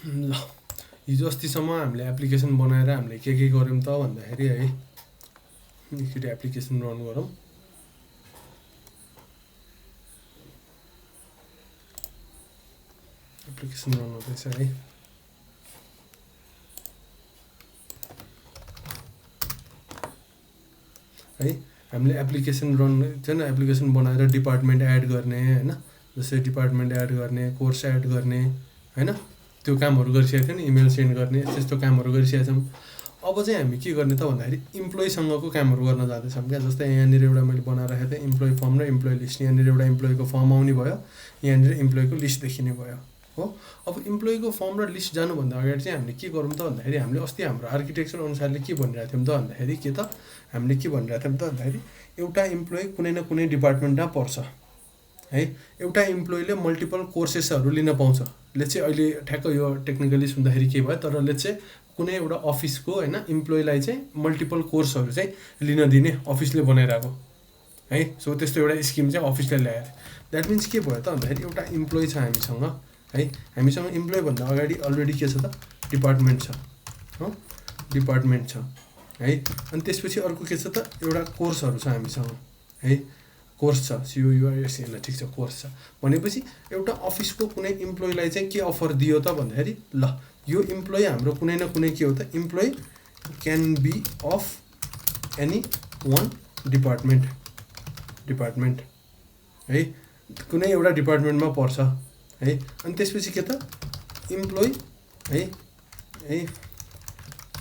ल हिजो अस्तिसम्म हामीले एप्लिकेसन बनाएर हामीले के गऱ्यौँ त भन्दाखेरि है एकचोटि एप्लिकेसन रन गरौँ। एप्लिकेसन रन हुँदैछ है हामीले एप्लिकेसन रन छैन, एप्लिकेसन बनाएर डिपार्टमेन्ट एड गर्ने होइन, जस्तै डिपार्टमेन्ट एड गर्ने, कोर्स एड गर्ने होइन, त्यो कामहरू गरिसकेको थियो नि, इमेल सेन्ड गर्ने त्यस्तो कामहरू गरिसकेका छौँ। अब चाहिँ हामी के गर्ने त भन्दाखेरि इम्प्लोइसँगको कामहरू गर्न जाँदैछौँ क्या। जस्तै यहाँनिर एउटा मैले बनाएर राखेको थिएँ इम्प्लोइ फर्म र इम्प्लोइ लिस्ट। यहाँनिर एउटा इम्प्लोइको फर्म आउने भयो, यहाँनिर इम्प्लोइको लिस्ट देखिने भयो हो। अब इम्प्लोइको फर्म र लिस्ट जानुभन्दा अगाडि चाहिँ हामीले के गरौँ त भन्दाखेरि हामीले अस्ति हाम्रो आर्किटेक्चर अनुसारले के भनिरहेको थियौँ त भन्दाखेरि हामीले के भनिरहेको थियौँ त भन्दाखेरि एउटा इम्प्लोइ कुनै न कुनै डिपार्टमेन्टमा पर्छ है। एउटा इम्प्लोइले मल्टिपल कोर्सेसहरू लिन पाउँछ। लेट्स चाहिँ अहिले ठ्याक्क यो टेक्निकली सुन्दाखेरि के भयो, तर लेट्स चाहिँ कुनै एउटा अफिसको होइन इम्प्लोइलाई चाहिँ मल्टिपल कोर्सहरू चाहिँ लिन दिने अफिसले बनाइरहेको है। सो त्यस्तो एउटा स्किम चाहिँ अफिसले ल्याएर द्याट मिन्स के भयो त भन्दाखेरि एउटा इम्प्लोइ छ हामीसँग है। हामीसँग इम्प्लोइभन्दा अगाडि अलरेडी के छ त डिपार्टमेन्ट छ हो, डिपार्टमेन्ट छ है। अनि त्यसपछि अर्को के छ त एउटा कोर्सहरू छ हामीसँग है, कोर्स छ COURS ठिक छ, कोर्स छ भनेपछि एउटा अफिसको कुनै इम्प्लोइलाई चाहिँ के अफर दियो त भन्दाखेरि ल यो इम्प्लोइ हाम्रो कुनै न कुनै के हो त employee can be of any one department है, कुनै एउटा डिपार्टमेन्टमा पर्छ है। अनि त्यसपछि के त इम्प्लोइ है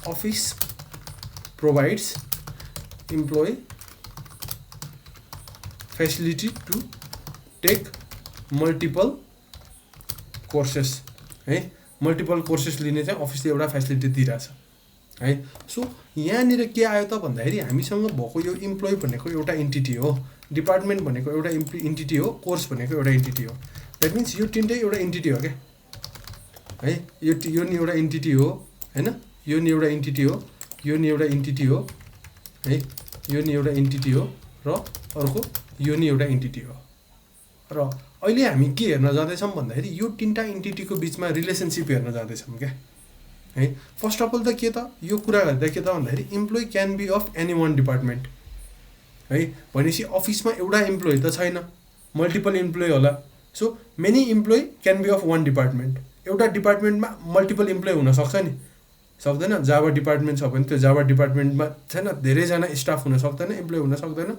office provides employee facility to take multiple courses है। मल्टिपल कोर्सेस लिने चाहिँ अफिसले एउटा फेसिलिटी दिइरहेछ है। सो यहाँनिर के आयो त भन्दाखेरि हामीसँग भएको यो इम्प्लोइ भनेको एउटा इन्टिटी हो, डिपार्टमेन्ट भनेको एउटा इन्टिटी हो, कोर्स भनेको एउटा इन्टिटी हो। द्याट मिन्स यो तिनटै एउटा इन्टिटी हो क्या है। यो नि एउटा इन्टिटी हो होइन, यो नि एउटा इन्टिटी हो, यो नि एउटा इन्टिटी हो है, यो नि एउटा इन्टिटी हो र अर्को यो नि एउटा इन्टिटी हो। र अहिले हामी के हेर्न जाँदैछौँ भन्दाखेरि यो तिनवटा इन्टिटीको बिचमा रिलेसनसिप हेर्न जाँदैछौँ क्या है। फर्स्ट अफ अल त के त यो कुरा गर्दा के त भन्दाखेरि employee can be of any one department है। भनेपछि अफिसमा एउटा इम्प्लोइ त छैन, मल्टिपल इम्प्लोइ होला। So many employee can be of one department. एउटा डिपार्टमेन्टमा मल्टिपल इम्प्लोइ हुनसक्छ नि, सक्दैन। जावा डिपार्टमेन्ट छ भने त्यो जावा डिपार्टमेन्टमा छैन धेरैजना स्टाफ हुन सक्दैन, इम्प्लोइ हुन सक्दैन।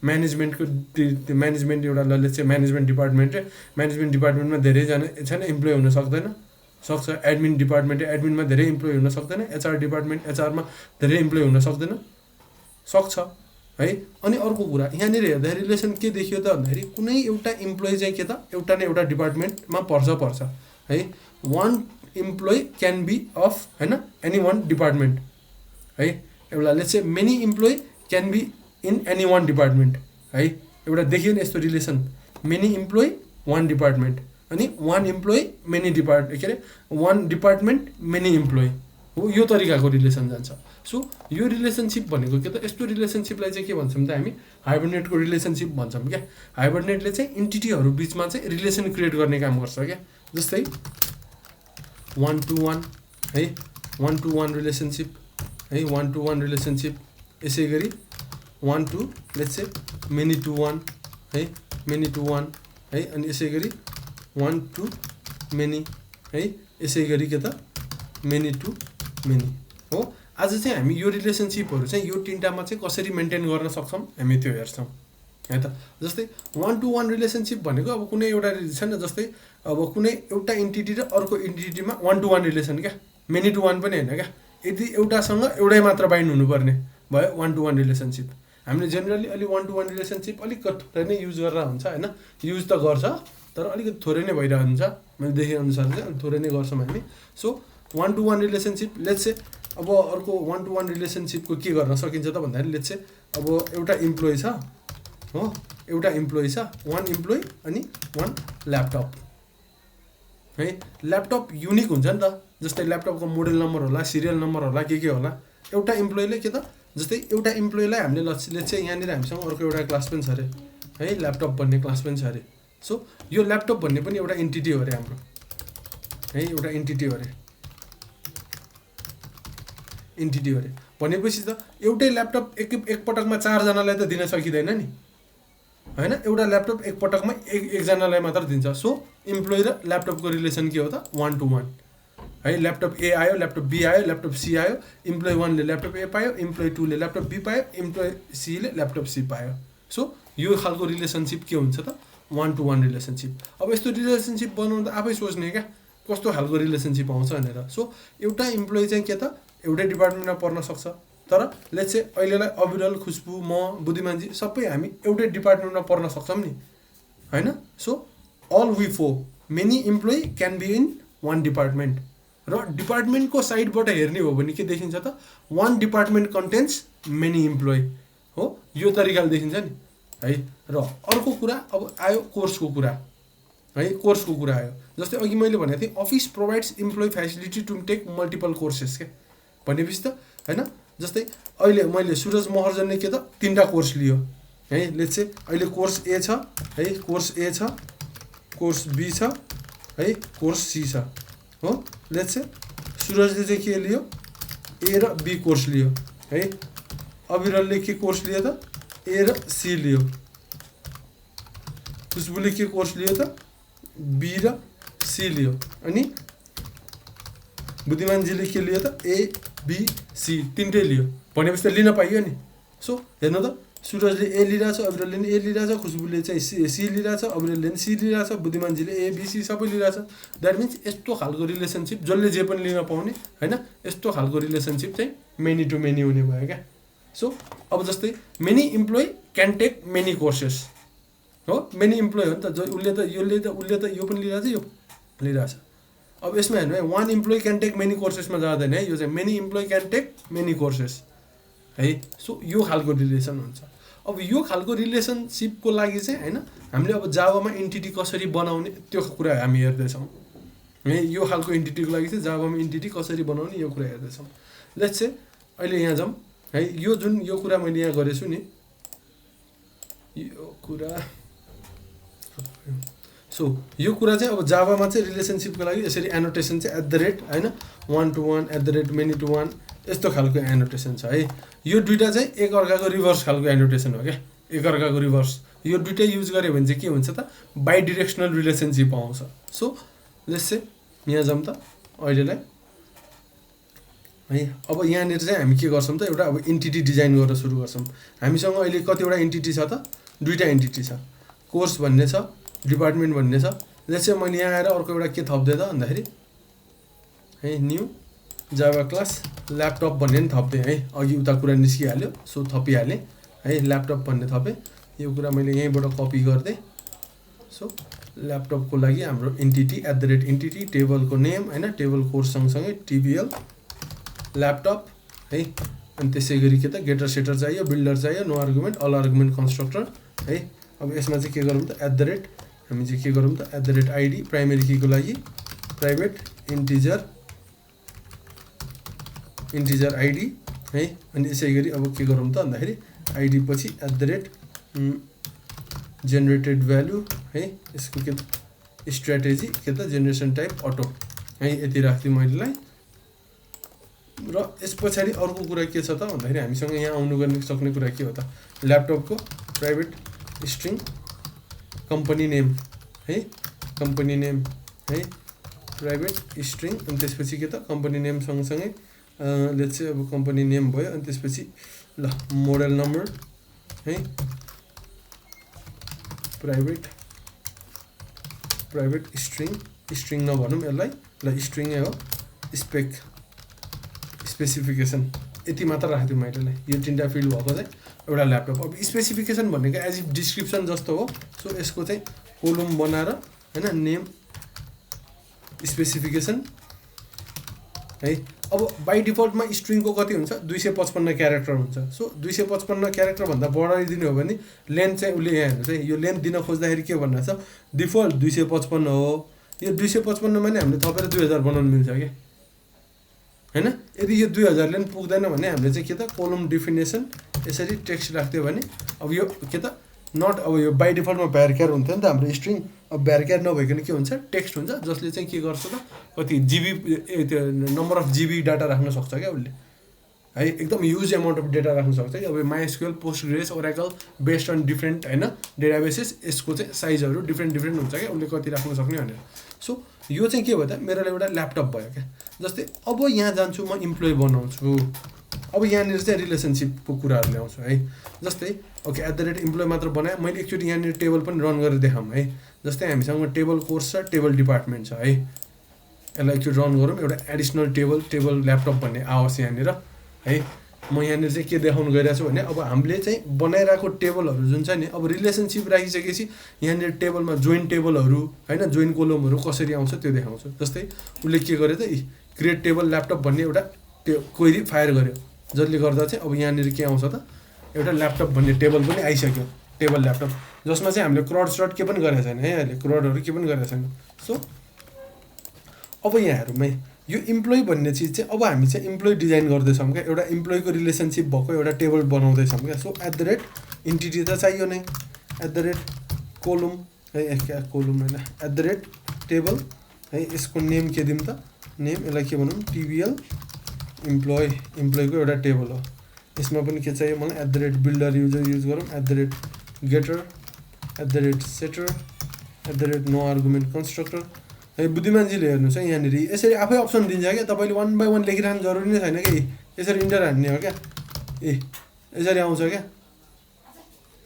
म्यानेजमेन्ट एउटा लले चाहिँ म्यानेजमेन्ट डिपार्टमेन्टमा धेरैजना छैन इम्प्लोइ हुन सक्दैन, सक्छ। एडमिन एडमिनमा धेरै इम्प्लोइ हुन सक्दैन, एचआरमा धेरै इम्प्लोइ हुन सक्दैन, सक्छ है। अनि अर्को कुरा यहाँनिर हेर्दा रिलेसन के देखियो त भन्दाखेरि कुनै एउटा इम्प्लोइ चाहिँ के त एउटा न एउटा डिपार्टमेन्टमा पर्छ है। One employee can be of होइन एनी वान डिपार्टमेन्ट है। एउटा let's say many employee can be in any one department है। एउटा देखियो नि यस्तो relation, many employee one department अनि वान इम्प्लोइ मेनी के अरे वान डिपार्टमेन्ट मेनी इम्प्लोइ हो, यो तरिकाको रिलेसन जान्छ। सो यो रिलेसनसिप भनेको के त यस्तो रिलेसनसिपलाई चाहिँ के भन्छौँ त हामी हाइबरनेटको रिलेसनसिप भन्छौँ क्या। हाइबरनेटले चाहिँ इन्टिटीहरू बिचमा चाहिँ रिलेसन क्रिएट गर्ने काम गर्छ क्या। जस्तै 1-to-1 है, 1-to-1 रिलेसनसिप है, 1-to-1 रिलेसनसिप। यसै गरी 1 to let's say many to one है, मेनी टु वान है। अनि यसै गरी 1 to मेनी है, यसै गरी के त मेनी टु मेनी हो। आज चाहिँ हामी यो रिलेसनसिपहरू चाहिँ यो तिनवटामा चाहिँ कसरी मेन्टेन गर्न सक्छौँ हामी त्यो हेर्छौँ है त। जस्तै 1-to-1 रिलेसनसिप भनेको अब कुनै एउटा छैन, जस्तै अब कुनै एउटा इन्टिटी र अर्को इन्टिटीमा 1-to-1 रिलेसन क्या, मेनी टु वान पनि होइन क्या। यदि एउटासँग एउटै मात्र बाइन्ड हुनुपर्ने भयो 1-to-1 रिलेसनसिप। हामीले जेनरली अलि 1-to-1 रिलेसनसिप अलिक थोरै नै युज गरेर हुन्छ होइन, युज त गर्छ तर अलिकति थोरै नै भइरहेको हुन्छ, मैले देखेअनुसार चाहिँ अलिक थोरै नै गर्छौँ हामी। So 1-to-1 relationship let's say अब अर्को 1-to-1 रिलेसनसिपको के गर्न सकिन्छ त भन्दाखेरि लेट्स से अब एउटा इम्प्लोइ छ हो, एउटा इम्प्लोइ छ, वान इम्प्लोइ अनि वान ल्यापटप है। ल्यापटप युनिक हुन्छ नि त, जस्तै ल्यापटपको मोडल नम्बर होला, सिरियल नम्बर होला, के होला। एउटा इम्प्लोइले के त जस्तै एउटा इम्प्लोइलाई हामीले लेट्स चाहिँ यहाँनिर हामीसँग अर्को एउटा क्लास पेन छ अरे है, ल्यापटप भन्ने क्लास पेन छ अरे। सो यो ल्यापटप भन्ने पनि एउटा इन्टिटी हो अरे हाम्रो है, एउटा इन्टिटी हो अरे भनेपछि त एउटै ल्यापटप एकपटकमा 4 जनालाई त दिन सकिँदैन नि हैन, एउटा ल्यापटप एकपटकमा एकजनालाई मात्र दिन्छ। सो इम्प्लोइ र ल्यापटपको रिलेसन के हो त 1 to 1 है। ल्यापटप ए आयो, ल्यापटप बी आयो, ल्यापटप सी आयो, इम्प्लोइ 1 ले ल्यापटप ए पायो, इम्प्लोइ 2 ले ल्यापटप बी पायो, इम्प्लोइ सी ले ल्यापटप सी पायो। सो यो खालको रिलेसनसिप के हुन्छ त 1 to 1 रिलेसनसिप। अब यस्तो रिलेसनसिप बनाउँदा आफै सोच्ने क्या कस्तो खालको रिलेसनसिप आउँछ भनेर। सो एउटा इम्प्लोइ चाहिँ के त एउटै डिपार्टमेन्टमा पर्न सक्छ, तर लेट्स से अहिलेलाई अविरल, खुसबु, म, बुद्धिमानजी सबै हामी एउटै डिपार्टमेन्टमा पर्न सक्छौँ नि हैन। So all we for many employee can be in 1 department. र डिपार्टमेन्टको साइडबाट हेर्ने हो भने के देखिन्छ त 1 डिपार्टमेन्ट कन्टेन्ट्स मेनी इम्प्लोइ हो, यो तरिकाले देखिन्छ नि है। र अर्को कुरा अब आयो कोर्सको कुरा है, कोर्सको कुरा आयो। जस्तै अघि मैले भनेको थिएँ office provides employee facility to take multiple courses के भनेपछि त हैन। जस्तै अहिले मैले सुरज महर्जनले के त 3टा कोर्स लियो है। लेट्स से अहिले कोर्स ए छ है, कोर्स ए छ, कोर्स बी छ है, कोर्स सी छ हो। लेट्स से सुरजले चाहिँ के लियो ए र बी कोर्स लियो है। अविरलले के कोर्स लियो त ए र सी लियो। खुसबुले के कोर्स लियो त बी र सी लियो। अनि बुद्धिमानजीले के लियो त ए बी सी 3टै लियो भनेपछि त लिन पाइयो नि। सो हेर्नु त सुरजले ए लिइरहेछ, अविरलले नि ए लिइरहेछ, खुसबुले चाहिँ सी लिइरहेछ, अविरलले नि सी लिइरहेछ, बुद्धिमानजीले ए बी सी सबै लिइरहेछ। द्याट मिन्स यस्तो खालको रिलेसनसिप जसले जे पनि लिन पाउने हैन, यस्तो खालको रिलेसनसिप चाहिँ मेनी टु मेनी हुने भयो क्या। सो अब जस्तै many employee can take many courses हो, मेनी इम्प्लोइ हो नि त, उसले त यो पनि लिइरहेछ, यो लिइरहेछ। अब यसमा हेर्नु है 1 इम्प्लोइ क्यान टेक मेनी कोर्सेसमा जाँदैन है, यो चाहिँ many employee can take many courses है। सो यो खालको रिलेसन हुन्छ। अब यो खालको रिलेसनसिपको लागि चाहिँ हैन हामीले अब जावामा एन्टिटी कसरी बनाउने त्यो कुरा हामी हेर्दैछौँ है। यो खालको एन्टिटीको लागि चाहिँ जावामा एन्टिटी कसरी बनाउने यो कुरा हेर्दैछौँ। लेट्स से अहिले यहाँ जाउँ है, यो जुन यो कुरा मैले यहाँ गरेछु नि यो कुरा। सो यो कुरा चाहिँ अब जावामा चाहिँ रिलेसनसिपको लागि यसरी एनोटेसन चाहिँ @ हैन 1 to 1 @ मेनी टु 1 यस्तो खालको एनोटेसन छ है। यो दुईटा चाहिँ एकअर्काको रिभर्स खालको एनोटेसन हो क्या, एकअर्काको रिभर्स। यो दुईटै युज गऱ्यो भने चाहिँ के हुन्छ त बाइ डिरेक्सनल रिलेसनसिप आउँछ। सो लेट्स से यहाँ जाउँ त अहिलेलाई है। अब यहाँनिर चाहिँ हामी के गर्छौँ त एउटा अब एन्टिटी डिजाइन गरेर सुरु गर्छौँ। हामीसँग अहिले कतिवटा एन्टिटी छ त 2टा एन्टिटी छ, कोर्स भन्ने छ, डिपार्टमेन्ट भन्ने छ। लेट्स से मैले यहाँ आएर अर्को एउटा के थप्दै त भन्दाखेरि है न्यू जावा क्लास ल्यापटप भन्ने नि थप्दै है। अघि उता कुरा निस्किहाल्यो सो थपिहालेँ है, ल्यापटप भन्ने थपेँ। यो कुरा मैले यहीँबाट कपी गर्दै। सो ल्यापटपको लागि हाम्रो एन्टिटी @एन्टिटी टेबलको नेम हैन, टेबल कोर्स सँगसँगै टिबिएल ल्यापटप है। अनि त्यसै गरी के त गेटर सेटर चाहियो, बिल्डर चाहियो, no argument, all argument constructor है। अब यसमा चाहिँ के गरौँ त हामी चाहिँ के गरौँ त @आइडी प्राइमेरी कीको लागि प्राइभेट इन्टिजर आइडी है। अनि यसै गरी अब के गरौँ त भन्दाखेरि आइडी पछि जेनेरेटेड भ्यालु है, यसको के त स्ट्र्याटेजी के त जेनेरेसन टाइप अटो है, यति राख्थेँ मैलेलाई। र यस पछाडि अर्को कुरा के छ त भन्दाखेरि हामीसँग यहाँ आउनु गर्ने सक्ने कुरा के हो त ल्यापटपको प्राइभेट स्ट्रिङ कम्पनी नेम है, कम्पनी नेम है, प्राइभेट स्ट्रिङ। अनि त्यसपछि के त कम्पनी नेम सँगसँगै लेट्स से अब कम्पनी नेम भयो। अनि त्यसपछि ल मोडल नम्बर है, प्राइभेट स्ट्रिङ नभनौँ यसलाई, ल स्ट्रिङै हो, स्पेसिफिकेसन यति मात्र राख्थ्यो मैले। यो 3टा फिल्ड भएको चाहिँ एउटा ल्यापटप। अब स्पेसिफिकेसन भनेको एज इफ डिस्क्रिप्सन जस्तो हो। सो यसको चाहिँ कोलम बनाएर हैन नेम स्पेसिफिकेसन है। अब बाइ डिफल्टमा स्ट्रिङको कति हुन्छ 255 क्यारेक्टर हुन्छ। सो 255 क्यारेक्टर भन्दा बढाइदिनु हो भने लेन्थ चाहिँ उसले यहाँ हेर्नुहोस् है, यो लेन्थ दिन खोज्दाखेरि के भन्नुहुन्छ डिफल्ट 255 हो। यो 255 मा नै हामीले थपेर 2000 बनाउन मिल्छ क्या हैन। यदि यो 2000 ले पनि पुग्दैन भने हामीले चाहिँ के त कोलम डेफिनेसन यसरी टेक्स्ट राख्दियो भने अब यो के त नट अब यो बाई डिफल्टमा भ्यारक्यार हुन्थ्यो नि त हाम्रो स्ट्रिङ। अब भ्यारक्यार नभइकन के हुन्छ टेक्स्ट हुन्छ, जसले चाहिँ के गर्छ त कति जिबी त्यो नम्बर अफ जिबी डाटा राख्न सक्छ क्या उसले है, एकदम ह्युज एमाउन्ट अफ डेटा राख्न सक्छ कि। अब MySQL, Postgres, Oracle based on different होइन डेटाबेसेस, यसको चाहिँ साइजहरू डिफ्रेन्ट हुन्छ क्या, उसले कति राख्न सक्ने भनेर। सो यो चाहिँ के भयो त मेरो एउटा ल्यापटप भयो क्या। जस्तै अब यहाँ जान्छु म इम्प्लोइ बनाउँछु, अब यहाँनिर चाहिँ रिलेसनसिपको कुराहरू ल्याउँछु है। जस्तै ओके @इम्प्लोइ मात्र बनाएँ मैले, एकचोटि यहाँनिर टेबल पनि रन गरेर देखाऊँ है। जस्तै हामीसँग टेबल कोर्स छ, टेबल डिपार्टमेन्ट छ है, यसलाई एकचोटि रन गरौँ, एउटा एडिसनल टेबल ल्यापटप भन्ने आओस् यहाँनिर है। म यहाँनिर चाहिँ के देखाउनु गइरहेको छु भने अब हामीले चाहिँ बनाइरहेको टेबलहरू जुन छ नि, अब रिलेसनसिप राखिसकेपछि यहाँनिर टेबलमा जोइन टेबलहरू होइन, जोइन कोलमहरू कसरी आउँछ त्यो देखाउँछु। जस्तै उसले के गर्यो त क्रिएट टेबल ल्यापटप भन्ने एउटा क्वेरी फायर गर्यो, जसले गर्दा चाहिँ अब यहाँनिर के आउँछ त एउटा ल्यापटप भन्ने टेबल पनि आइसक्यो, टेबल ल्यापटप, जसमा चाहिँ हामीले क्रड के पनि गरेको छैन है, अहिले क्रडहरू के पनि गरेको छैन। सो अब यहाँ हेरौँ है, यो इम्प्लोइ भन्ने चिज चाहिँ अब हामी चाहिँ इम्प्लोइ डिजाइन गर्दैछौँ क्या, एउटा इम्प्लोइको रिलेसनसिप भएको एउटा टेबल बनाउँदैछौँ क्या। सो @इन्टिटी त चाहियो नै, @कोलुम है, क्या कोलुम होइन, @टेबल है, यसको नेम के दिउँ त, नेम यसलाई के भनौँ टिबिएल इम्प्लोइको एउटा टेबल हो। यसमा पनि के चाहियो मलाई @बिल्डर युज गरौँ, @getter, @setter, no argument constructor है। बुद्धिमानजीले हेर्नुहोस् है यहाँनिर यसरी आफै अप्सन दिन्छ क्या, तपाईँले 1 बाई 1 लेखिरहनु जरुरी नै छैन कि, यसरी इन्टर हान्ने हो क्या, यसरी आउँछ क्या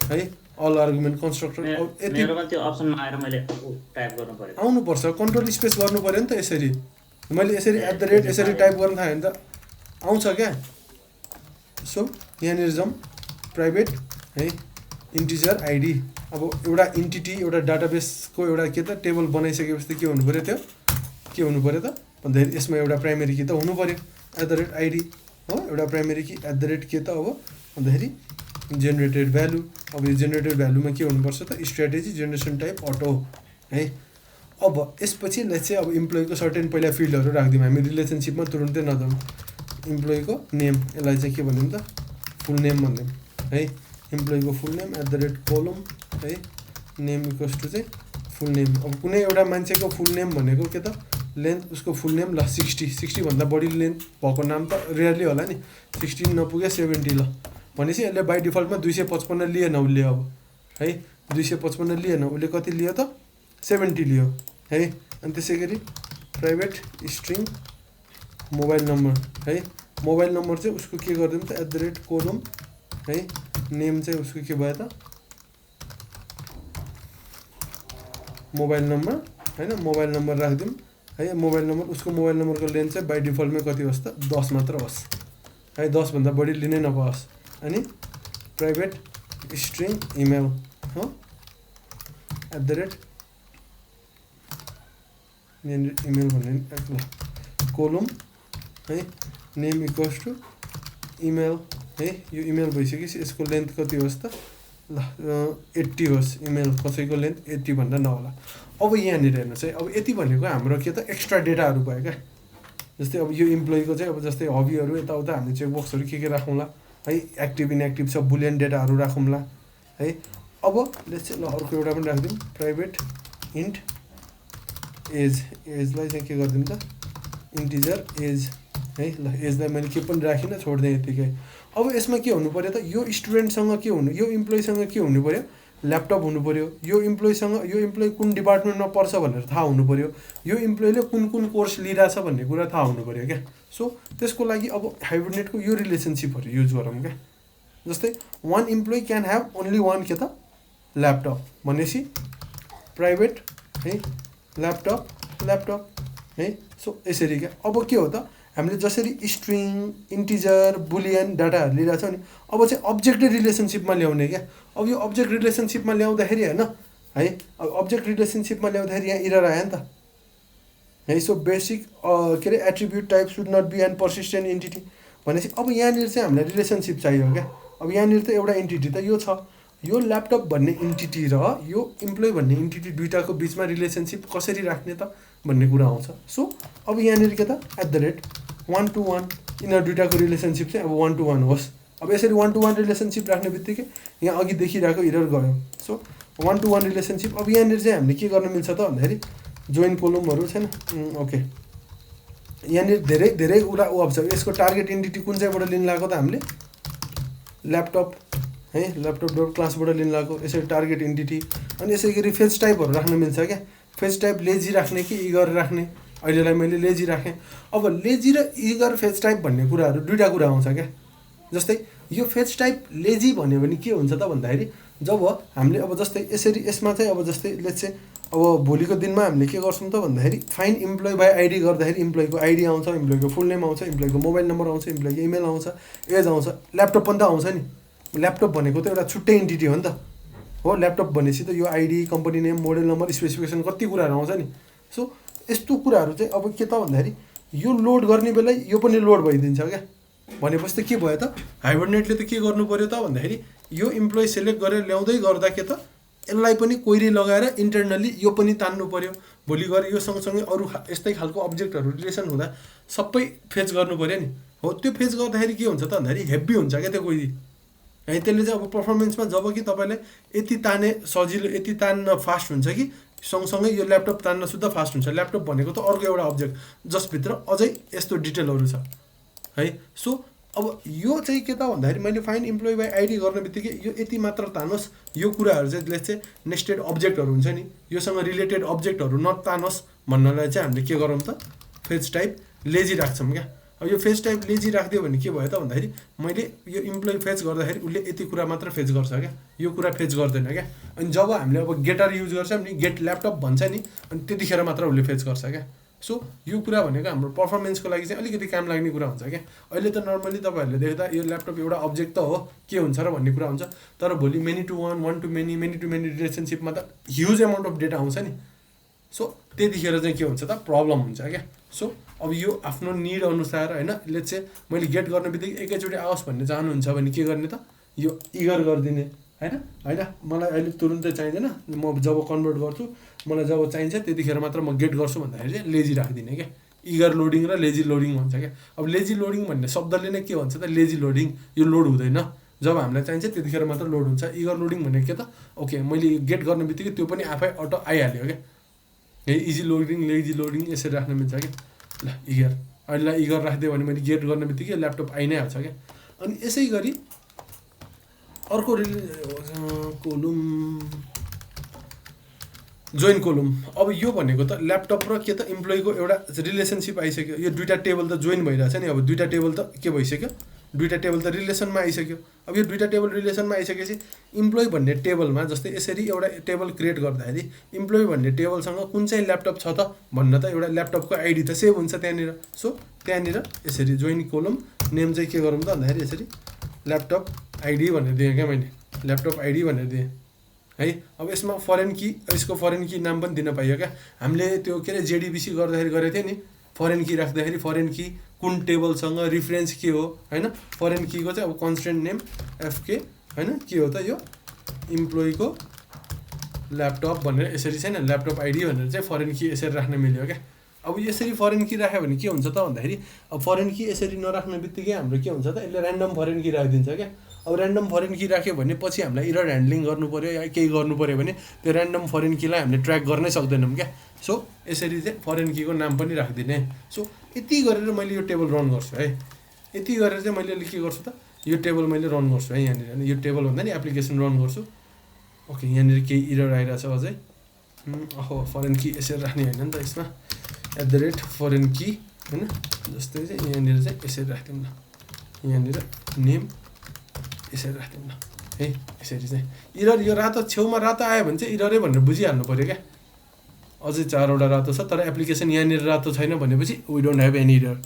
है, अल आर्गुमेन्ट कन्स्ट्रक्टर। अब यति त्यो अप्सनमा आएर मैले टाइप गर्नु पर्यो, आउनुपर्छ, कन्ट्रोल स्पेस गर्नु पऱ्यो नि त। यसरी मैले यसरी यसरी टाइप गर्न थालेँ भने त आउँछ क्या। सो यहाँनिर जाउँ प्राइभेट है, इन्टिजर आइडी। अब एउटा इन्टिटी एउटा डाटाबेसको एउटा के त टेबल बनाइसकेपछि त के हुनु पऱ्यो, त्यो के हुनु पऱ्यो त भन्दाखेरि यसमा एउटा प्राइमेरी की त हुनु पऱ्यो, @id हो, एउटा प्राइमेरी की के त अब भन्दाखेरि जेनेरेटेड भ्यालु। अब यो जेनेरेटेड भ्यालुमा के हुनुपर्छ त स्ट्राटेजी जेनेरेसन टाइप अटो है। अब यसपछि चाहिँ अब इम्प्लोइको सर्टेन पहिला फिल्डहरू राखिदिउँ हामी, रिलेसनसिपमा तुरुन्तै नजाउँ। इम्प्लोइको नेम, यसलाई चाहिँ के भनिदिउँ त फुल नेम भनिदिउँ है, इम्प्लोइको फुल नेम @कोलम है, नेम इक्वल्स टु चाहिँ फुल नेम। अब कुनै एउटा मान्छेको फुल नेम भनेको के त लेन्थ, उसको फुल नेम ल 60 भन्दा बढी लेन्थ भएको नाम त रेयरली होला नि, 16 नपुगे 70 ल भनेपछि यसले बाई डिफल्टमा 255 लिएन उसले अब है, 255 लिएन उसले, कति लियो त 70 लियो है। अनि त्यसै गरी प्राइभेट स्ट्रिङ मोबाइल नम्बर है, मोबाइल नम्बर चाहिँ उसको के गरिदिउँ त @कोलम है, नेम चाहिँ उसको के भयो त मोबाइल नम्बर होइन, मोबाइल नम्बर राखिदिउँ है। मोबाइल नम्बर, उसको मोबाइल नम्बरको लेन्थ चाहिँ बाई डिफल्टमै कति होस् त 10 मात्र होस् है, 10 भन्दा बढी लिनै नपाओस्। अनि प्राइभेट स्ट्रिङ इमेल हो, इमेल भन्ने ल कोलम है, नेम इक्वल्स टु इमेल है। यो इमेल भइसकेपछि यसको लेन्थ कति होस् त ल 80 होस्, इमेल कसैको लेन्थ 80 भन्दा नहोला। अब यहाँनिर हेर्नुहोस् है, अब यति भनेको हाम्रो के त एक्स्ट्रा डेटाहरू भयो क्या। जस्तै अब यो इम्प्लोइको चाहिँ अब जस्तै हबीहरू यताउता हामी चेकबक्सहरू के राखौँला है, एक्टिभ इनएक्टिभ छ बुलियन डेटाहरू राखौँला है। अब ल अर्को एउटा पनि राखिदिउँ प्राइभेट इन्ट एजलाई चाहिँ के गरिदिउँ त इन्टिजर एज है। ल एजलाई मैले के पनि राखिनँ, छोडिदिएँ यतिकै। अब यसमा के हुनु पऱ्यो त, यो स्टुडेन्टसँग के हुनु, यो इम्प्लोइसँग के हुनु पऱ्यो, ल्यापटप हुनु पऱ्यो, यो इम्प्लोइसँग यो इम्प्लोइ कुन डिपार्टमेन्टमा पर्छ भनेर थाहा हुनु पऱ्यो, यो इम्प्लोइले कुन कोर्स लिइरहेछ भन्ने कुरा थाहा हुनु पऱ्यो क्या। सो त्यसको लागि अब हाइब्रिडनेटको यो रिलेसनसिपहरू युज गरौँ क्या। जस्तै 1 इम्प्लोइ क्यान ह्याभ ओन्ली 1 के त ल्यापटप भनेपछि प्राइभेट है ल्यापटप है। सो यसरी क्या। अब के हो त हामीले जसरी स्ट्रिङ इन्टिजर बुलियन डाटाहरू लिइरहेछौँ नि, अब चाहिँ अब्जेक्ट रिलेसनसिपमा ल्याउने क्या। अब यो अब्जेक्ट रिलेसनसिपमा ल्याउँदाखेरि होइन है, अब अब्जेक्ट रिलेसनसिपमा ल्याउँदाखेरि यहाँ इरर आयो नि त है। सो बेसिक के अरे attribute type should not be and persistent entity भनेपछि अब यहाँनिर चाहिँ हामीलाई रिलेसनसिप चाहियो क्या। अब यहाँनिर त एउटा इन्टिटी त यो छ, यो ल्यापटप भन्ने इन्टिटी र यो इम्प्लोइ भन्ने इन्टिटी दुइटाको बिचमा रिलेसनसिप कसरी राख्ने त भन्ने कुरा आउँछ। सो अब यहाँनिर के त @1 to 1 यिनीहरू दुइटाको रिलेसनसिप चाहिँ अब 1 to 1 होस् अब यसरी 1 to 1 रिलेसनसिप राख्ने बित्तिकै यहाँ अघि देखिरहेको इरर गयो। So 1 to 1 relationship. अब यहाँनिर चाहिँ हामीले के गर्न मिल्छ त भन्दाखेरि जोइन कोलमहरू छैन। ओके, यहाँनिर धेरै धेरै अब छ। यसको टार्गेट एन्टिटी कुन चाहिँबाट लिन लागेको त हामीले ल्यापटप है, ल्यापटप डट क्लासबाट लिन लागेको। यसरी टार्गेट एन्टिटी अनि यसै गरी फेज टाइपहरू राख्न मिल्छ क्या। फेज टाइप लेजी राख्ने कि इगर राख्ने, अहिलेलाई मैले लेजी राखेँ। अब लेजी र इगर फेज टाइप भन्ने कुराहरू दुईवटा कुरा आउँछ क्या। जस्तै यो फेज टाइप लेजी भन्यो भने के हुन्छ त भन्दाखेरि जब हामीले अब जस्तै यसरी यसमा चाहिँ अब जस्तै लेट्स से अब भोलिको दिनमा हामीले के गर्छौँ त भन्दाखेरि फाइन्ड इम्प्लोइ बाई आइडी गर्दाखेरि इम्प्लोइको आइडी आउँछ, इम्प्लोइको फुल नेम आउँछ, इम्प्लोइको मोबाइल नम्बर आउँछ, इम्प्लोइको इमेल आउँछ, एज आउँछ। ल्यापटप पनि त आउँछ नि। ल्यापटप भनेको त एउटा छुट्टै एन्टिटी हो नि त हो। ल्यापटप भनेपछि त यो ID, company name, model number, specification कति कुराहरू आउँछ नि। सो यस्तो कुराहरू चाहिँ अब के त भन्दाखेरि यो लोड गर्ने बेला यो पनि लोड भइदिन्छ क्या। भनेपछि त के भयो त हाइबरनेटले त के गर्नु पऱ्यो त भन्दाखेरि यो इम्प्लोइ सेलेक्ट गरेर ल्याउँदै गर्दा के त यसलाई पनि क्वेरी लगाएर इन्टरनली यो पनि तान्नु पऱ्यो। भोलि गएर यो सँगसँगै अरू यस्तै खालको अब्जेक्टहरू रिलेसन हुँदा सबै फेच गर्नु पऱ्यो नि। हो त्यो फेच गर्दाखेरि के हुन्छ त भन्दाखेरि हेभी हुन्छ क्या त्यो क्वेरी है। त्यसले चाहिँ अब पर्फर्मेन्समा जब कि तपाईँलाई यति ताने सजिलो, यति तान्न फास्ट हुन्छ कि सँगसँगै यो ल्यापटप तान्न सुद्धा फास्ट हुन्छ। ल्यापटप भनेको त अर्को एउटा अब्जेक्ट जसभित्र अझै यस्तो डिटेलहरू छ है। सो अब यो चाहिँ के त भन्दाखेरि मैले फाइन्ड इम्प्लोइ बाई आइडी गर्ने बित्तिकै यो यति मात्र तानोस्। यो कुराहरू चाहिँ जसले चाहिँ नेस्टेड अब्जेक्टहरू हुन्छ नि, योसँग रिलेटेड अब्जेक्टहरू नतानोस् भन्नलाई चाहिँ हामीले के गरौँ त फेज टाइप लेजी राख्छौँ क्या। अब यो फेज टाइप लेजी राखिदियो भने के भयो त भन्दाखेरि मैले यो इम्प्लोइ फेच गर्दाखेरि उसले यति कुरा मात्र फेच गर्छ क्या, यो कुरा फेच गर्दैन क्या। अनि जब हामीले अब गेटर युज गर्छौँ नि, गेट ल्यापटप भन्छ नि, अनि त्यतिखेर मात्र उसले फेच गर्छ क्या। सो यो कुरा भनेको हाम्रो पर्फर्मेन्सको लागि चाहिँ अलिकति काम लाग्ने कुरा हुन्छ क्या। अहिले त नर्मली तपाईँहरूले देख्दा यो ल्यापटप एउटा अब्जेक्ट त हो, के हुन्छ र भन्ने कुरा हुन्छ। तर भोलि many to one, one to many, many to many रिलेसनसिपमा त ह्युज एमाउन्ट अफ डेटा आउँछ नि। सो त्यतिखेर चाहिँ के हुन्छ त प्रब्लम हुन्छ क्या। सो अब यो आफ्नो निड अनुसार होइन, लेट्स चाहिँ मैले गेट गर्ने बित्तिकै एकैचोटि आओस् भन्ने चाहनुहुन्छ भने के गर्ने त यो इगर गरिदिने होइन। होइन मलाई अहिले तुरुन्तै चाहिँदैन, म जब कन्भर्ट गर्छु मलाई जब चाहिन्छ त्यतिखेर मात्र म गेट गर्छु भन्दाखेरि चाहिँ लेजी राखिदिने क्या। इगर लोडिङ र लेजी लोडिङ भन्छ क्या। अब लेजी लोडिङ भन्ने शब्दले नै के भन्छ त लेजी लोडिङ, यो लोड हुँदैन। जब हामीलाई चाहिन्छ त्यतिखेर मात्र लोड हुन्छ। इगर लोडिङ भनेको के त ओके मैले गेट गर्ने बित्तिकै त्यो पनि आफै अटो आइहाल्यो क्या। यही इजी लोडिङ, लेजी लोडिङ यसरी राख्न मिल्छ क्या। ल इगर अहिले इगर राखिदियो भने मैले गेट गर्ने बित्तिकै ल्यापटप आइ नै हाल्छ क्या। अनि यसै गरी अर्को कोलुम जोइन कोलुम। अब यो भनेको त ल्यापटप र के त इम्प्लोइको एउटा रिलेसनसिप आइसक्यो। यो दुईवटा टेबल त जोइन भइरहेछ नि। अब दुईवटा टेबल त के भइसक्यो, दुईवटा टेबल त रिलेसनमा आइसक्यो। अब यो दुईवटा टेबल रिलेसनमा आइसकेपछि इम्प्लोइ भन्ने टेबलमा जस्तै यसरी एउटा टेबल क्रिएट गर्दाखेरि इम्प्लोइ भन्ने टेबलसँग कुन चाहिँ ल्यापटप छ त भन्न त एउटा ल्यापटपको आइडी त सेभ हुन्छ त्यहाँनिर। सो त्यहाँनिर यसरी जोइन कोलम नेम चाहिँ के गरौँ त भन्दाखेरि यसरी ल्यापटप आइडी भनेर दिएँ क्या मैले, ल्यापटप आइडी भनेर दिएँ है। अब यसमा फरेन की, यसको फरेन की नाम पनि दिन पाइयो क्या। हामीले त्यो के अरे जेडिबिसी गर्दाखेरि गरेको थियो नि, फरेन की राख्दाखेरि फरेन की कुन टेबलसँग रिफरेन्स के हो होइन। फरेन कीको चाहिँ अब कन्स्टेन्ट नेम एफके होइन के हो त यो इम्प्लोइको ल्यापटप भनेर यसरी छैन ल्यापटप आइडी भनेर चाहिँ फरेन की यसरी राख्न मिल्यो क्या। अब यसरी फरेन की राख्यो भने के हुन्छ त भन्दाखेरि अब फरेन की यसरी नराख्ने बित्तिकै हाम्रो के हुन्छ त यसले ऱ्यान्डम फरेन की राखिदिन्छ क्या। अब ऱ्यान्डम फरेन की राख्यो भने पछि हामीलाई इरर ह्यान्डलिङ गर्नु पऱ्यो या केही गर्नु पऱ्यो भने त्यो ऱ्यान्डम फरेन कीलाई हामीले ट्र्याक गर्नै सक्दैनौँ क्या। सो यसरी चाहिँ फरेन कीको नाम पनि राखिदिने। सो यति गरेर मैले यो टेबल रन गर्छु है। यति गरेर चाहिँ मैले के गर्छु त यो टेबल मैले रन गर्छु है। यहाँनिर यो टेबल भन्दा नि एप्लिकेसन रन गर्छु। ओके यहाँनिर केही इरर आइरहेछ अझै। ओहो फरेन की यसरी राख्ने होइन नि त, यसमा @फरेन की होइन। जस्तै चाहिँ यहाँनिर चाहिँ यसरी राख्दिउँ न, यहाँनिर नेम यसरी राख्दिउँ न है। यसरी चाहिँ इरर यो रातो छेउमा रातो आयो भने चाहिँ इररै भनेर बुझिहाल्नु पऱ्यो क्या। अझै 4वटा रातो छ तर एप्लिकेसन यहाँनिर रातो छैन भनेपछि we don't have any error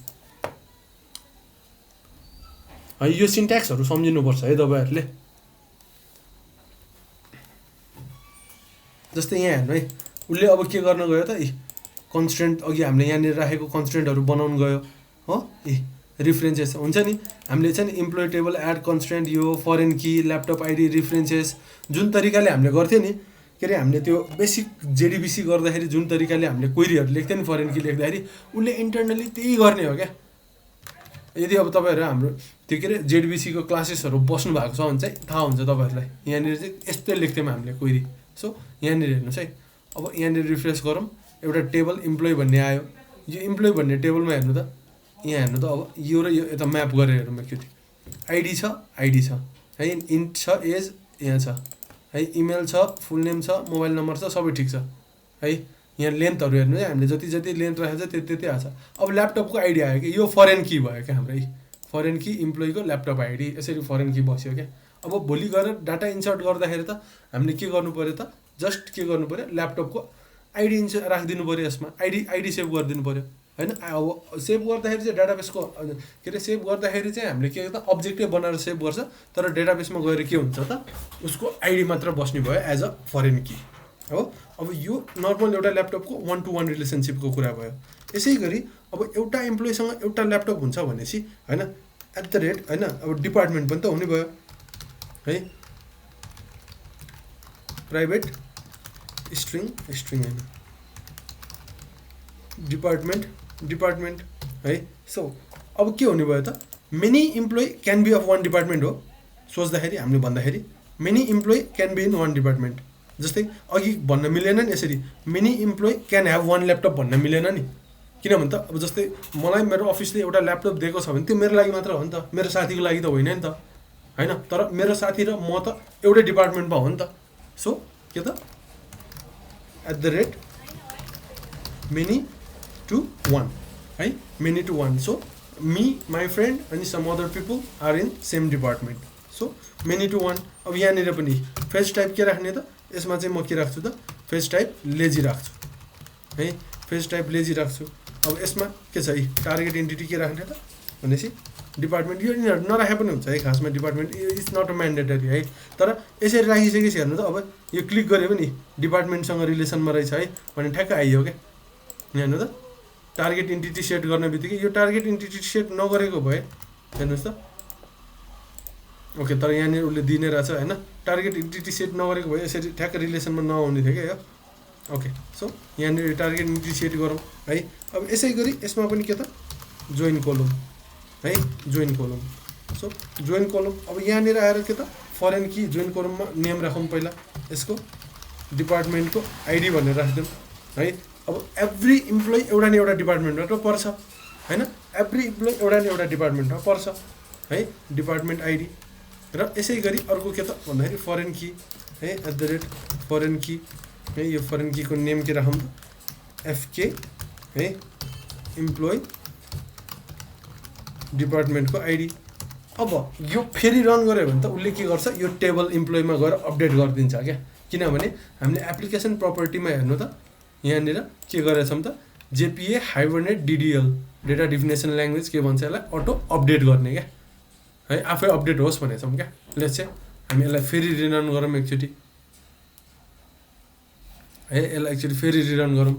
है। यो सिन्ट्याक्सहरू सम्झिनुपर्छ है तपाईँहरूले। जस्तै यहाँ हेर्नु है, उसले अब के गर्न गयो त कन्स्टेन्ट अघि हामीले यहाँनिर राखेको कन्स्टेन्टहरू बनाउनु गयो हो। रिफरेन्सेस हुन्छ नि, हामीले चाहिँ नि इम्प्लोइ टेबल एड कन्स्टेन्ट यो फरेन की ल्यापटप आइडी रिफरेन्सेस जुन तरिकाले हामीले गर्थ्यो नि, के अरे हामीले त्यो बेसिक जेडिबिसी गर्दाखेरि जुन तरिकाले हामीले क्वेरीहरू लेख्थ्यो नि फरेन की लेख्दाखेरि उसले इन्टरनली त्यही गर्ने हो क्या। यदि अब तपाईँहरू हाम्रो त्यो के अरे जेडबिसीको क्लासेसहरू बस्नु भएको छ भने चाहिँ थाहा हुन्छ तपाईँहरूलाई। यहाँनिर चाहिँ यस्तै लेख्थ्यौँ हामीले क्वेरी। सो यहाँनिर हेर्नुहोस् है, अब यहाँनिर रिफ्रेस गरौँ, एउटा टेबल इम्प्लोइ भन्ने आयो। यो इम्प्लोइ भन्ने टेबलमा हेर्नु त, यहाँ हेर्नु त, अब यो र यो यता म्याप गरेर हेरौँ एकचोटि। आइडी छ है, इन्ट छ, एज यहाँ छ है, इमेल छ, फुल नेम छ, मोबाइल नम्बर छ, सबै ठिक छ है। यहाँ लेन्थहरू हेर्नु है, हामीले जति जति लेन्थ राखेको छ त्यति त्यति आएको छ। अब ल्यापटपको आइडी आयो कि यो फरेन की भयो क्या हाम्रै, फरेन की इम्प्लोइको ल्यापटप आइडी, यसरी फरेन की बस्यो क्या। अब भोलि गएर डाटा इन्सर्ट गर्दाखेरि त हामीले के गर्नु पऱ्यो त, जस्ट के गर्नु पऱ्यो, ल्यापटपको आइडी राखिदिनु पऱ्यो, यसमा आइडी सेभ गरिदिनु पऱ्यो होइन। अब सेभ गर्दाखेरि चाहिँ डाटाबेसको के अरे सेभ गर्दाखेरि चाहिँ हामीले के त अब्जेक्टै बनाएर सेभ गर्छ, तर डेटाबेसमा गएर के हुन्छ त उसको आइडी मात्र बस्ने भयो एज अ फरेन की हो। अब यो नर्मल एउटा ल्यापटपको 1-to-1 रिलेसनसिपको कुरा भयो। यसै गरी अब एउटा इम्प्लोइसँग एउटा ल्यापटप हुन्छ भनेपछि होइन, एट द रेट होइन, अब डिपार्टमेन्ट पनि त हुने भयो है, प्राइभेट स्ट्रिङ होइन, डिपार्टमेन्ट है। सो अब के हुने भयो त, many employee can be of one department हो। सोच्दाखेरि हामीले भन्दाखेरि many employee can be in one department. जस्तै अघि भन्न मिलेन नि यसरी, many employee can have one laptop भन्न मिलेन नि, किनभने त अब जस्तै मलाई मेरो अफिसले एउटा ल्यापटप दिएको छ भने त्यो मेरो लागि मात्र हो नि त, मेरो साथीको लागि त होइन नि त होइन। तर मेरो साथी र म त एउटै डिपार्टमेन्टमा हो नि त। सो के त, at the rate many to one है, many to one. So me, my friend अनि some other people are in same department. So many to one. अब यहाँनिर पनि फेज टाइप के राख्ने त, यसमा चाहिँ म के राख्छु त, फेज टाइप लेजी राख्छु है, फेज टाइप लेजी राख्छु। अब यसमा के छ है, टार्गेट एन्टिटी के राख्ने त भनेपछि डिपार्टमेन्ट। यो यिनीहरू नराखे पनि हुन्छ है खासमा, department it's not a mandatory है। तर यसरी राखिसकेपछि हेर्नु त, अब यो क्लिक गऱ्यो भने डिपार्टमेन्टसँग रिलेसनमा रहेछ है भने ठ्याक्क आइयो क्या। हेर्नु त, टार्गेट एन्टिटी सेट गर्ने बित्तिकै यो टार्गेट एन्टिटी सेट नगरेको भए हेर्नुहोस् त, ओके, तर यहाँनिर उसले दिने रहेछ होइन, टार्गेट एन्टिटी सेट नगरेको भए यसरी ठ्याक्क रिलेसनमा नआउने थियो क्या यो। ओके, सो यहाँनिर टार्गेट एन्टिटी सेट गरौँ है। अब यसै गरी यसमा पनि के त, जोइन कोलम है, join column. So join column, अब यहाँनिर आएर के त, फरेन की जोइन कोलममा नेम राखौँ पहिला, यसको डिपार्टमेन्टको आइडी भनेर राखिदिउँ है। अब एभ्री इम्प्लोइ एउटा न एउटा डिपार्टमेन्टमा पर्छ होइन, एभ्री इम्प्लोइ एउटा न एउटा डिपार्टमेन्टमा पर्छ है, डिपार्टमेन्ट आइडी। र यसै गरी अर्को के त भन्दाखेरि फरेन की है, एट द रेट फरेन की है। यो फरेन कीको नेम के राखौँ, एफके है, इम्प्लोइ डिपार्टमेन्टको आइडी। अब यो फेरि रन गऱ्यो भने त उसले के गर्छ, यो टेबल इम्प्लोइमा गएर अपडेट गरिदिन्छ क्या। किनभने हामीले एप्लिकेसन प्रपर्टीमा हेर्नु त, यहाँनिर के गरेका छौँ त, जेपिए हाइबरनेट डिडिएल डेटा डिफिनेसन ल्याङ्ग्वेज के भन्छ यसलाई, अटो अपडेट गर्ने क्या है, आफै अपडेट होस् भनेको छौँ क्या। लेट्स चाहिँ हामी यसलाई फेरि रिरन गरौँ एकचोटि है, यसलाई एकचोटि फेरि रिरन गरौँ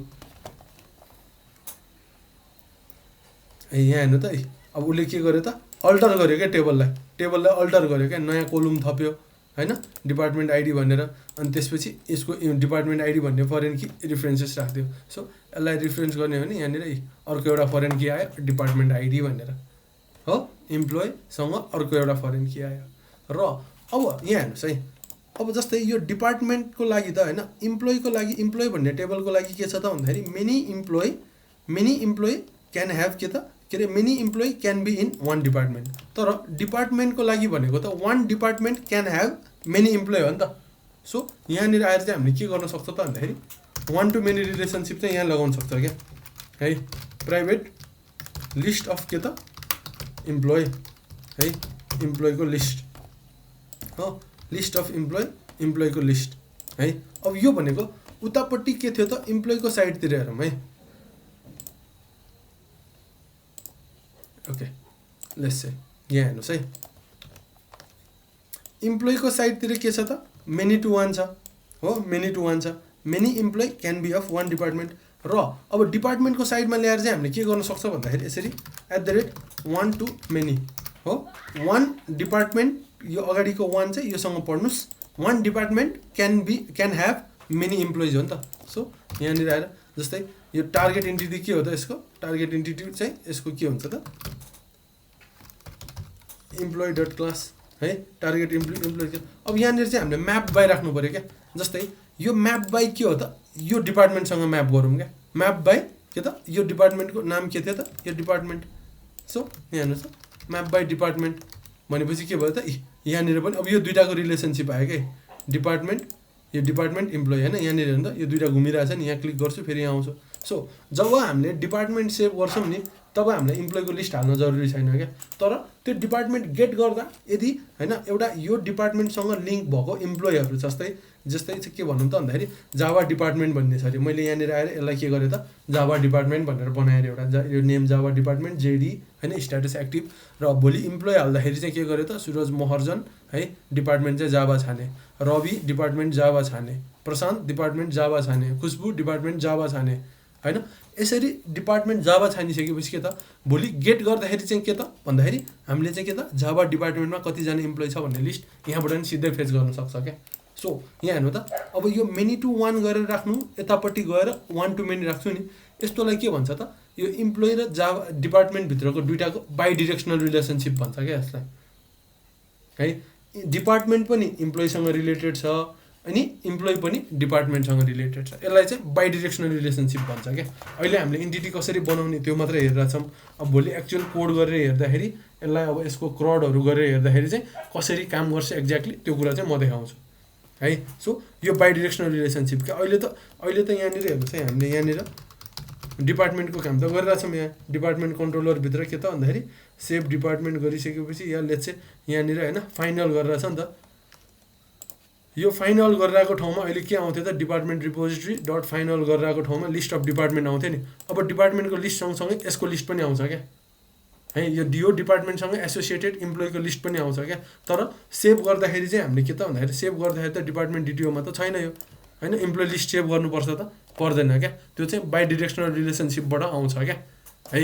है। यहाँ हेर्नु त है, अब उसले के गर्यो त, अल्टर गर्यो क्या टेबललाई अल्टर गर्यो क्या, नयाँ कोलम थप्यो होइन, डिपार्टमेन्ट आइडी भनेर। अनि त्यसपछि यसको डिपार्टमेन्ट आइडी भन्ने फरेन की रिफरेन्सेस राखिदियो। सो यसलाई रिफरेन्स गर्ने हो भने यहाँनिर अर्को एउटा फरेन की आयो, डिपार्टमेन्ट आइडी भनेर हो, इम्प्लोइसँग अर्को एउटा फरेन की आयो। र अब यहाँ हेर्नुहोस् है, अब जस्तै यो डिपार्टमेन्टको लागि त होइन, इम्प्लोइको लागि, इम्प्लोइ भन्ने टेबलको लागि के छ त भन्दाखेरि मेनी इम्प्लोइ क्यान ह्याभ के त, के अरे many employee can be in one department. तर डिपार्टमेन्टको लागि भनेको त one department can have many employee हो नि त। सो यहाँनिर आएर चाहिँ हामीले के गर्न सक्छ त भन्दाखेरि 1 to many रिलेसनसिप चाहिँ यहाँ लगाउन सक्छ क्या है, प्राइभेट लिस्ट अफ के त इम्प्लोइ है, इम्प्लोइको लिस्ट हो, लिस्ट अफ इम्प्लोइको लिस्ट है। अब यो भनेको उतापट्टि के थियो त, इम्प्लोइको साइडतिर हेरौँ है। ओके, लेट्स से यहाँ हेर्नुहोस् है, इम्प्लोइको साइडतिर के छ त, मेनी टु वान छ हो, मेनी टु वान छ, many employee can be of one department. र अब डिपार्टमेन्टको साइडमा ल्याएर चाहिँ हामीले के गर्न सक्छ भन्दाखेरि यसरी at the rate 1 to many हो, वान डिपार्टमेन्ट, यो अगाडिको वान चाहिँ योसँग पढ्नुहोस्, one department can have many employees हो नि त। सो यहाँनिर आएर जस्तै यो टार्गेट एन्टिटी के हो त, यसको टार्गेट एन्टिटी चाहिँ यसको के हुन्छ त, इम्प्लोइ डट क्लास है टार्गेट इम्प्लोइ। अब यहाँनिर चाहिँ हामीले म्याप बाई राख्नु पऱ्यो क्या। जस्तै यो म्याप बाई के हो त, यो डिपार्टमेन्टसँग म्याप गरौँ क्या। म्याप बाई के त, यो डिपार्टमेन्टको नाम के थियो त, यो डिपार्टमेन्ट। सो यहाँ हेर्नुहोस् त म्याप बाई डिपार्टमेन्ट भनेपछि के भयो त, यहाँनिर पनि अब यो दुइटाको रिलेसनसिप आयो क्या। डिपार्टमेन्ट, यो डिपार्टमेन्ट इम्प्लोइ होइन। यहाँनिर हेर्नु त यो दुइटा घुमिरहेछ नि, यहाँ क्लिक गर्छु फेरि यहाँ आउँछ। सो जब हामीले डिपार्टमेन्ट सेभ गर्छौँ नि तब हामीलाई इम्प्लोइको लिस्ट हाल्न जरुरी छैन क्या। तर त्यो डिपार्टमेन्ट गेट गर्दा यदि होइन एउटा यो डिपार्टमेन्टसँग लिङ्क भएको इम्प्लोइहरू जस्तै चाहिँ के भनौँ त भन्दाखेरि जावा डिपार्टमेन्ट भन्ने छ अरे। मैले यहाँनिर आएर यसलाई के गरेँ त जावा डिपार्टमेन्ट भनेर बनाएर एउटा यो नेम जावा डिपार्टमेन्ट जेडी होइन स्ट्याटस एक्टिभ। र भोलि इम्प्लोइ हाल्दाखेरि चाहिँ के गरेँ त सुरज महर्जन है डिपार्टमेन्ट चाहिँ जावा छाने, रवि डिपार्टमेन्ट जावा छाने, प्रशान्त डिपार्टमेन्ट जावा छाने, खुसबु डिपार्टमेन्ट जावा छाने होइन। यसरी डिपार्टमेन्ट जावा छानिसकेपछि के त भोलि गेट गर्दाखेरि चाहिँ के त भन्दाखेरि हामीले चाहिँ के त जावा डिपार्टमेन्टमा कतिजना इम्प्लोइ छ भन्ने लिस्ट यहाँबाट पनि सिधै फेच गर्न सक्छ क्या। सो यहाँ हेर्नु त अब यो मेनी टु वान गरेर राख्नु, यतापट्टि गएर वान टु मेनी राख्छु नि, यस्तोलाई के भन्छ त यो इम्प्लोइ र जावा डिपार्टमेन्टभित्रको दुइटाको बाई डिरेक्सनल रिलेसनसिप भन्छ क्या यसलाई है। डिपार्टमेन्ट पनि इम्प्लोइसँग रिलेटेड छ अनि इम्प्लोइ पनि डिपार्टमेन्टसँग रिलेटेड छ। यसलाई चाहिँ बाई डिरेक्सनल रिलेसनसिप भन्छ क्या। अहिले हामीले इन्टिटी कसरी बनाउने त्यो मात्रै हेरिरहेछौँ। अब भोलि एक्चुअल कोड गरेर हेर्दाखेरि यसलाई अब यसको क्रडहरू गरेर हेर्दाखेरि चाहिँ कसरी काम गर्छ एक्ज्याक्टली त्यो कुरा चाहिँ म देखाउँछु है। सो यो बाई डिरेक्सनल रिलेसनसिप क्या। अहिले त यहाँनिर हेर्नुहोस् है, हामीले यहाँनिर डिपार्टमेन्टको काम त गरिरहेछौँ। यहाँ डिपार्टमेन्ट कन्ट्रोलरभित्र के त भन्दाखेरि सेभ डिपार्टमेन्ट गरिसकेपछि यसले चाहिँ यहाँनिर होइन फाइनल गरिरहेछ नि त। यो फाइनल गरिरहेको ठाउँमा अहिले के आउँथ्यो त डिपार्टमेन्ट रिपोजिटरी डट फाइनल गरिरहेको ठाउँमा लिस्ट अफ डिपार्टमेन्ट आउँथ्यो नि। अब डिपार्टमेन्टको लिस्ट सँगसँगै यसको लिस्ट पनि आउँछ क्या है। यो डिपार्टमेन्टसँग एसोसिएटेड इम्प्लोइको लिस्ट पनि आउँछ क्या। तर सेभ गर्दाखेरि चाहिँ हामीले के त भन्दाखेरि सेभ गर्दाखेरि त डिपार्टमेन्ट डिटिओमा त छैन यो होइन। इम्प्लोइ लिस्ट सेभ गर्नुपर्छ त पर्दैन क्या। त्यो चाहिँ बाई डिरेक्सनल रिलेसनसिपबाट आउँछ क्या है।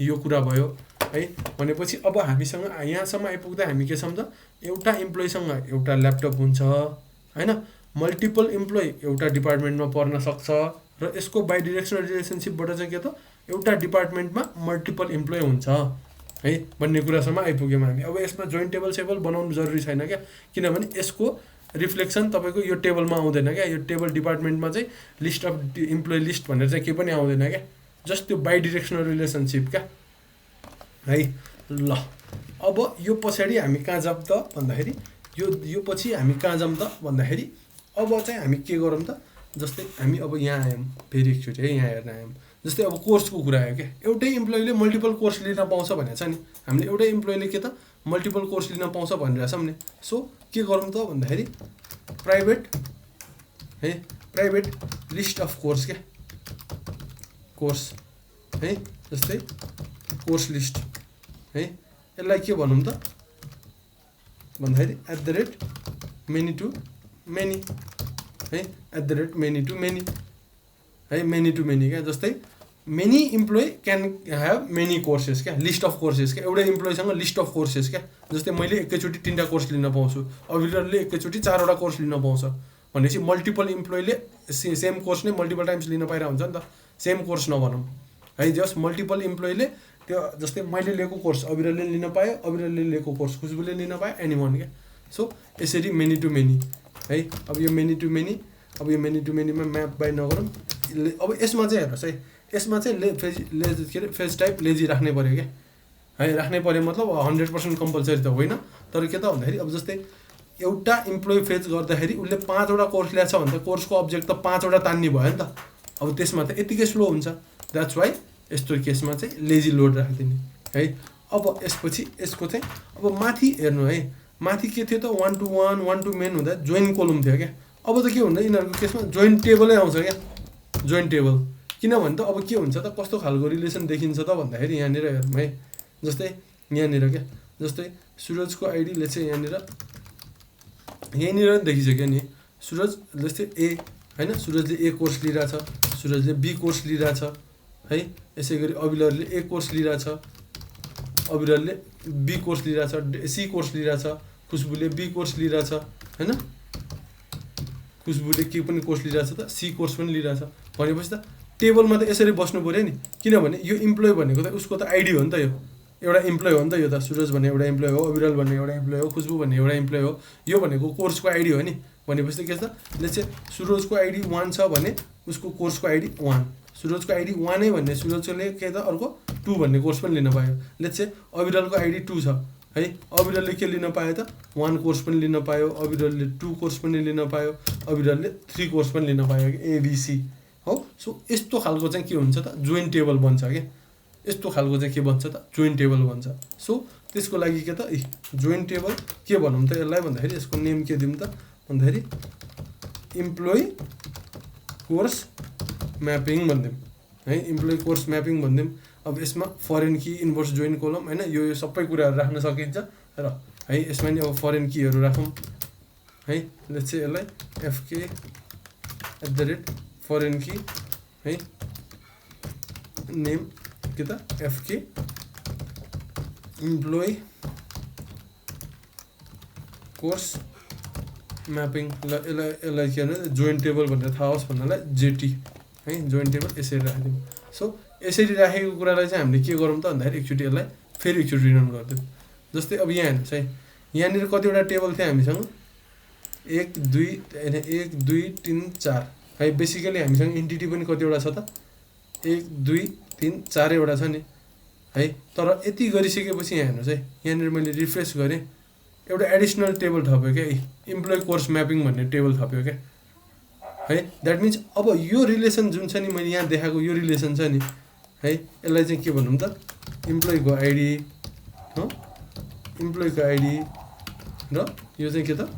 यो कुरा भयो है। भनेपछि अब हामीसँग यहाँसम्म आइपुग्दा हामी के छौँ त एउटा इम्प्लोइसँग एउटा ल्यापटप हुन्छ होइन। मल्टिपल इम्प्लोइ एउटा डिपार्टमेन्टमा पर्न सक्छ र यसको बाई डिरेक्सनल रिलेसनसिपबाट चाहिँ के त एउटा डिपार्टमेन्टमा मल्टिपल इम्प्लोइ हुन्छ है भन्ने कुरासम्म आइपुग्यौँ हामी। अब यसमा जोइन्ट टेबल सेबल बनाउनु जरुरी छैन क्या, किनभने यसको रिफ्लेक्सन तपाईँको यो टेबलमा आउँदैन क्या। यो टेबल डिपार्टमेन्टमा चाहिँ लिस्ट अफ इम्प्लोइ लिस्ट भनेर चाहिँ केही पनि आउँदैन क्या। जस्ट त्यो बाई डिरेक्सनल रिलेसनसिप क्या है। ल अब यो पछाडि हामी कहाँ जाऊँ त भन्दाखेरि यो पछि हामी कहाँ जाऊँ त भन्दाखेरि अब चाहिँ हामी के गरौँ त। जस्तै हामी अब यहाँ आयौँ फेरि एकचोटि है, यहाँ हेर्न आयौँ। जस्तै अब कोर्सको कुरा आयो क्या। एउटै इम्प्लोइले मल्टिपल कोर्स लिन पाउँछ भनेको छ नि। हामीले एउटै इम्प्लोइले के त मल्टिपल कोर्स लिन पाउँछ भनिरहेछौँ नि। सो के गरौँ त भन्दाखेरि प्राइभेट लिस्ट अफ कोर्स क्या, कोर्स है। जस्तै कोर्स लिस्ट है, यसलाई के भनौँ त भन्दाखेरि @many to many है, @many to many है, मेनी टु मेनी क्या। जस्तै many employee can have many courses क्या, लिस्ट अफ कोर्सेस क्या। एउटा इम्प्लोइसँग लिस्ट अफ कोर्सेस क्या। जस्तै मैले एकैचोटि 3टा कोर्स लिन पाउँछु, अभिरले एकैचोटि 4वटा कोर्स लिन पाउँछ भनेपछि मल्टिपल इम्प्लोइले सेम कोर्स नै मल्टिपल टाइम्स लिन पाइरहेको हुन्छ नि त। सेम कोर्स नभनौँ है, जस्ट मल्टिपल इम्प्लोइले त्यो जस्तै मैले लिएको कोर्स अभिरले लिन पायो, अभिरले लिएको कोर्स खुसबुले लिन पायो, एनीवन क्या। सो यसरी मेनी टु मेनी है। अब यो मेनी टु मेनी, अब यो मेनी टु मेनीमा म्याप बाई नगरौँ। अब यसमा चाहिँ हेर्नुहोस् है, यसमा चाहिँ फेज टाइप लेजी राख्नै पऱ्यो क्या है। राख्नै पऱ्यो मतलब 100% कम्पलसरी त होइन। तर के त भन्दाखेरि अब जस्तै एउटा इम्प्लोइ फेज गर्दाखेरि उसले 5वटा कोर्स ल्याएको छ भने त कोर्सको अब्जेक्ट त 5वटा तान्ने भयो नि त। अब त्यसमा त यतिकै स्लो हुन्छ। द्याट्स वाइ यस्तो केसमा चाहिँ लेजी लोड राखिदिने है। अब यसपछि यसको चाहिँ अब माथि हेर्नु है, माथि के थियो त 1 to 1 1 to मेन हुँदा जोइन कोलम थियो क्या। अब त के हुँदा यिनीहरूको केसमा जोइन्ट टेबलै आउँछ क्या, जोइन्ट टेबल। किनभने त अब के हुन्छ त कस्तो खालको रिलेसन देखिन्छ त भन्दाखेरि यहाँनिर हेरौँ है। जस्तै यहाँनिर क्या, जस्तै सुरजको आइडीले चाहिँ यहाँनिर देखिसक्यो नि। सुरज जस्तै ए होइन, सुरजले ए कोर्स लिइरहेछ, सुरजले बी कोर्स लिइरहेछ है। यसै गरी अविरलले ए कोर्स लिइरहेछ, अविरलले बी कोर्स लिइरहेछ, सी कोर्स लिइरहेछ, खुसबुले बी कोर्स लिइरहेछ होइन। खुसबुले के पनि कोर्स लिइरहेछ त, सी कोर्स पनि लिइरहेछ भनेपछि त टेबलमा त यसरी बस्नु पऱ्यो नि। किनभने यो इम्प्लोइ भनेको त उसको त आइडी हो नि त। एउटा इम्प्लोइ हो नि त यो त सुरज भन्ने एउटा इम्प्लोइ हो अविरल भन्ने एउटा इम्प्लोइ हो खुसबु भन्ने एउटा इम्प्लोइ हो यो भनेको कोर्सको आइडी हो नि भनेपछि के छ लेट्स से सुरजको आइडी 1 छ भने उसको कोर्सको आइडी 1 सुरजको आइडी 1 नै भन्ने सुरजले के त अर्को 2 भन्ने कोर्स पनि लिन पायो लेट्स से अविरलको आइडी 2 छ है अविरलले के लिन पायो त 1 कोर्स पनि लिन पायो अविरलले 2 कोर्स पनि लिन पायो अविरलले 3 कोर्स पनि लिन पायो एबीसी हो सो यस्तो खालको चाहिँ के हुन्छ त जोइन्ट टेबल बन्छ के यस्तो खालको चाहिँ के बन्छ त जोइन्ट टेबल बन्छ सो त्यसको लागि के त जोइन्ट टेबल के भनौँ त यसलाई भन्दाखेरि यसको नेम के दिउँ त भन्दाखेरि इम्प्लोइ कोर्स म्यापिङ भनिदिउँ है इम्प्लोइ कोर्स म्यापिङ भनिदिउँ अब यसमा फरेन की इन्भर्स जोइन कोलम हैन यो सबै कुराहरू राख्न सकिन्छ र है यसमा नि अब फरेन कीहरू राखौँ है लेट्स से यसलाई fk फरेन की है नेम के त fk इम्प्लोइ कोर्स म्यापिङ ल यसलाई के भने जोइन्ट टेबल भनेर थाहा होस् भन्नलाई जेटी है जोइन्ट टेबल यसरी राखिदिउँ सो यसरी राखेको कुरालाई चाहिँ हामीले के गरौँ त भन्दाखेरि एकचोटि यसलाई फेरि एकचोटि रिटर्न गरिदिउँ जस्तै अब यहाँ हेर्नुहोस् है यहाँनिर कतिवटा टेबल थियो हामीसँग 1 2 1 2 3 4 है बेसिकली हामीसँग एन्टिटी पनि कतिवटा छ त 1 2 3 4 वटा छ नि है तर यति गरिसकेपछि यहाँ हेर्नुहोस् है यहाँनिर मैले रिफ्रेस गरेँ एउटा एडिसनल टेबल थप्यो क्या इम्प्लोइ कोर्स म्यापिङ भन्ने टेबल थप्यो क्या है द्याट मिन्स अब यो रिलेसन जुन छ नि मैले यहाँ देखाएको यो रिलेसन छ नि है यसलाई चाहिँ के भनौँ त इम्प्लोइको आइडी हो इम्प्लोइको आइडी र यो चाहिँ के त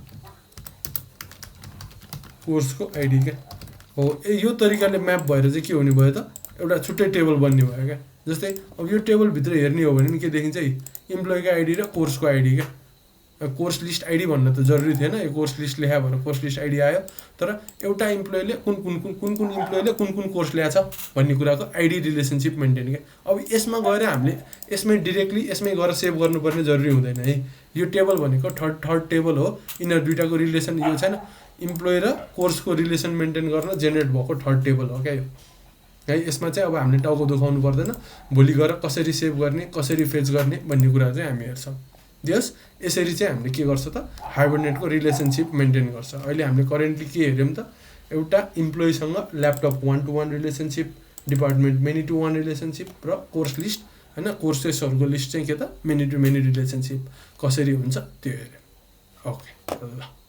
कोर्सको आइडी क्या हो यो तरिकाले म्याप भएर चाहिँ के हुने भयो त एउटा छुट्टै टेबल बन्ने भयो क्या जस्तै अब यो टेबलभित्र हेर्ने हो भने नि के देखिन्छ इम्प्लोइको आइडी र कोर्सको आइडी क्या कोर्स लिस्ट आइडी भन्न त जरुरी थिएन यो कोर्स लिस्ट लेखा भनेर कोर्स लिस्ट आइडी आयो तर एउटा इम्प्लोइले कुन इम्प्लोइले कुन कोर्स ल्याएछ भन्ने कुराको आइडी रिलेसनसिप मेन्टेन क्या अब यसमा गएर हामीले यसमै डिरेक्टली यसमै गएर सेभ गर्नुपर्ने जरुरी हुँदैन है यो टेबल भनेको थर्ड टेबल हो यिनीहरू दुईटाको रिलेसन यो छैन इम्प्लोइ र कोर्सको रिलेसन मेन्टेन गर्न जेनेरेट भएको थर्ड टेबल हो क्या यो है यसमा चाहिँ अब हामीले टाउको दुखाउनु पर्दैन भोलि गएर कसरी सेभ गर्ने कसरी फेच गर्ने भन्ने कुरा चाहिँ हामी हेर्छौँ यस यसरी चाहिँ हामीले के गर्छ त हाइबरनेटको रिलेसनसिप मेन्टेन गर्छ अहिले हामीले करेन्टली के हेर्यौँ त एउटा इम्प्लोइसँग laptop 1-to-1 relationship department many to one relationship र कोर्स लिस्ट हैन कोर्सेसहरूको लिस्ट चाहिँ के त मेनी टु मेनी रिलेसनसिप कसरी हुन्छ त्यो हेर्यौँ ओके ल